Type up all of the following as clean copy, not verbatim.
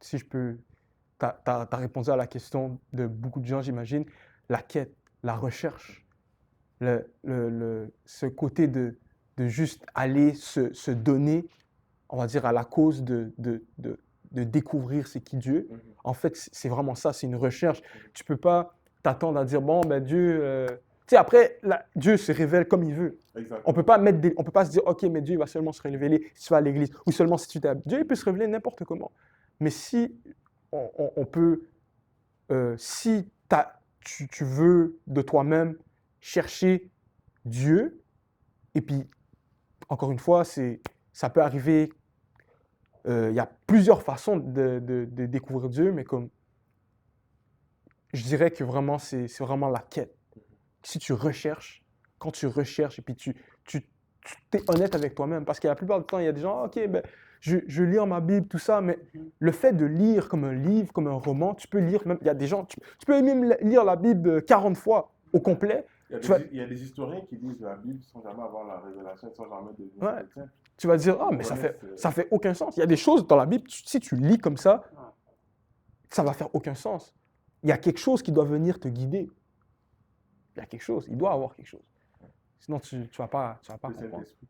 si je peux, t'as répondu à la question de beaucoup de gens, j'imagine, la quête, la recherche, ce côté de juste aller se donner, on va dire, à la cause de découvrir c'est qui Dieu. En fait, c'est vraiment ça, c'est une recherche. Tu peux pas t'attendre à dire, bon, ben Dieu... Tu sais, après, Dieu se révèle comme il veut. On peut pas on peut pas se dire, OK, mais Dieu il va seulement se révéler si tu vas à l'église, ou seulement si tu t'es... Dieu, il peut se révéler n'importe comment. Mais si on peut... si tu veux de toi-même chercher Dieu, et puis, encore une fois, ça peut arriver. Il y a plusieurs façons de découvrir Dieu, mais comme je dirais que vraiment, c'est vraiment la quête. Si tu recherches, quand tu recherches et puis tu t'es honnête avec toi-même, parce que la plupart du temps, il y a des gens, OK, ben, je lis ma Bible, tout ça, mais le fait de lire comme un livre, comme un roman, tu peux lire même, il y a des gens, tu peux même lire la Bible 40 fois au complet. Il y a des historiens qui lisent la Bible sans jamais avoir la révélation, sans jamais devenir Ouais, chrétien. tu vas dire, ah, Ils mais connaissent. ça fait aucun sens. Il y a des choses dans la Bible, si tu lis comme ça va faire aucun sens. Il y a quelque chose qui doit venir te guider. Il y a quelque chose, il doit avoir quelque chose. Sinon, tu ne vas pas Le comprendre. Saint-Esprit.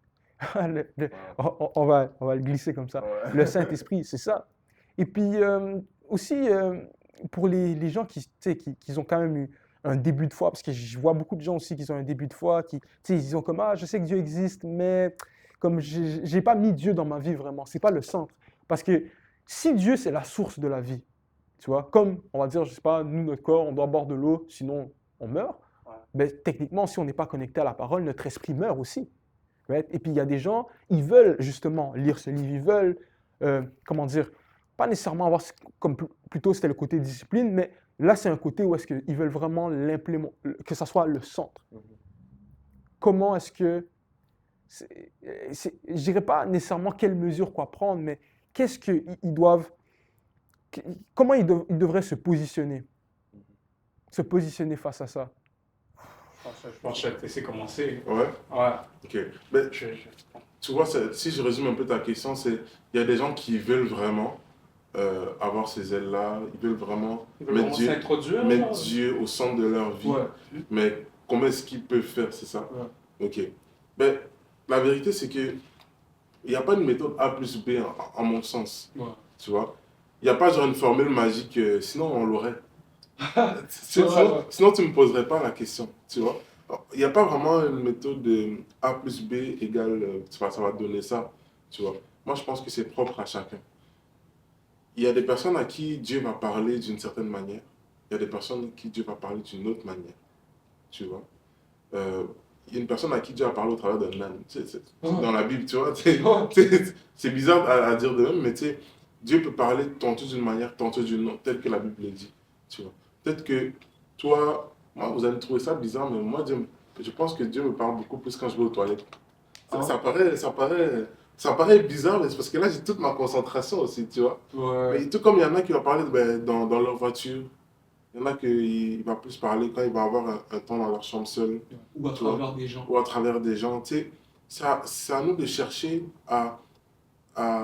On va le glisser comme ça. Ouais. Le Saint-Esprit, c'est ça. Et puis aussi, pour les gens qui, tu sais, qui ont quand même eu un début de foi, parce que je vois beaucoup de gens aussi qui ont un début de foi, qui, tu sais, ils ont comme, ah, je sais que Dieu existe, mais comme j'ai pas mis Dieu dans ma vie vraiment, c'est pas le centre. Parce que si Dieu, c'est la source de la vie, tu vois, comme, on va dire, je sais pas, nous, notre corps, on doit boire de l'eau, sinon on meurt. Ben, techniquement, si on n'est pas connecté à la parole, notre esprit meurt aussi. Right? Et puis, il y a des gens, ils veulent justement lire ce livre, ils veulent, comment dire, pas nécessairement avoir, comme plutôt c'était le côté discipline, mais là, c'est un côté où est-ce qu'ils veulent vraiment l'implémenter, que ça soit le centre. Comment est-ce que, je dirais pas nécessairement quelles mesures quoi prendre, mais qu'est-ce qu'ils doivent, comment ils devraient se positionner face à ça. Je pense que je vais te laisser commencer. Ouais. Ouais. Ok. Mais, tu vois, si je résume un peu ta question, c'est il y a des gens qui veulent vraiment avoir ces ailes-là, ils veulent vraiment mettre Dieu au centre de leur vie. Ouais. Mais comment est-ce qu'ils peuvent faire, c'est ça? Ouais. Ok. Ben, la vérité, c'est que il n'y a pas de méthode A plus B en mon sens. Ouais. Tu vois? Il n'y a pas genre une formule magique, sinon on l'aurait. Sinon, tu ne me poserais pas la question, tu vois. Il n'y a pas vraiment une méthode A plus B égale, ça va donner ça, tu vois. Moi, je pense que c'est propre à chacun. Il y a des personnes à qui Dieu va parler d'une certaine manière. Il y a des personnes à qui Dieu va parler d'une autre manière, tu vois. Il y a une personne à qui Dieu a parlé au travers d'un âne. Dans la Bible, tu vois. C'est bizarre à dire de même, mais tu sais, Dieu peut parler tantôt d'une manière, tantôt d'une autre, tel que la Bible le dit, tu vois. Peut-être que toi, moi, vous allez trouver ça bizarre, mais moi, je pense que Dieu me parle beaucoup plus quand je vais aux toilettes. Ça paraît bizarre, mais c'est parce que là, j'ai toute ma concentration aussi, tu vois. Ouais. Mais tout comme il y en a qui vont parler dans leur voiture, il y en a qui vont plus parler quand ils vont avoir un temps dans leur chambre seule. Ou à travers des gens. Ou à travers des gens, tu sais. C'est à nous de chercher à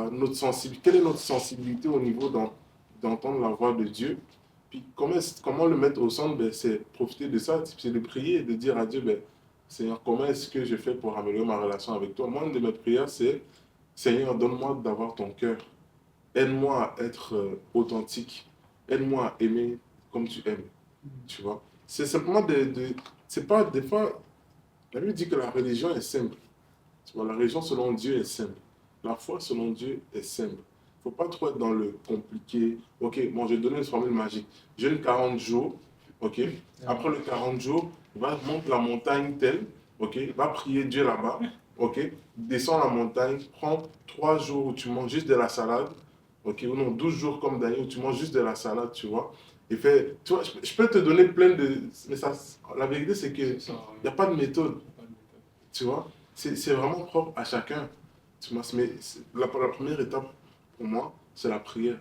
notre sensibilité. Quelle est notre sensibilité au niveau d'entendre la voix de Dieu? Puis comment le mettre au centre? Ben, c'est profiter de ça, c'est de prier et de dire à Dieu, ben, Seigneur, comment est-ce que je fais pour améliorer ma relation avec toi? Moi, une de mes prières, c'est, Seigneur, donne-moi d'avoir ton cœur. Aide-moi à être authentique. Aide-moi à aimer comme tu aimes. Tu vois? C'est simplement c'est pas des fois, la Bible dit que la religion est simple. Tu vois, la religion selon Dieu est simple. La foi selon Dieu est simple. Il ne faut pas trop être dans le compliqué. Ok, bon, je vais donner une formule magique. Jeûne 40 jours. Ok. Après le 40 jours, monte la montagne telle. Ok. Va prier Dieu là-bas. Ok. Descends la montagne. Prends 3 jours où tu manges juste de la salade. Ok. Ou non, 12 jours comme Daniel où tu manges juste de la salade, tu vois. Et tu vois, je peux te donner plein de. Mais ça, la vérité, c'est qu'il n'y a pas de méthode. Tu vois. C'est vraiment propre à chacun. Tu vois, mais la première étape, pour moi, c'est la prière.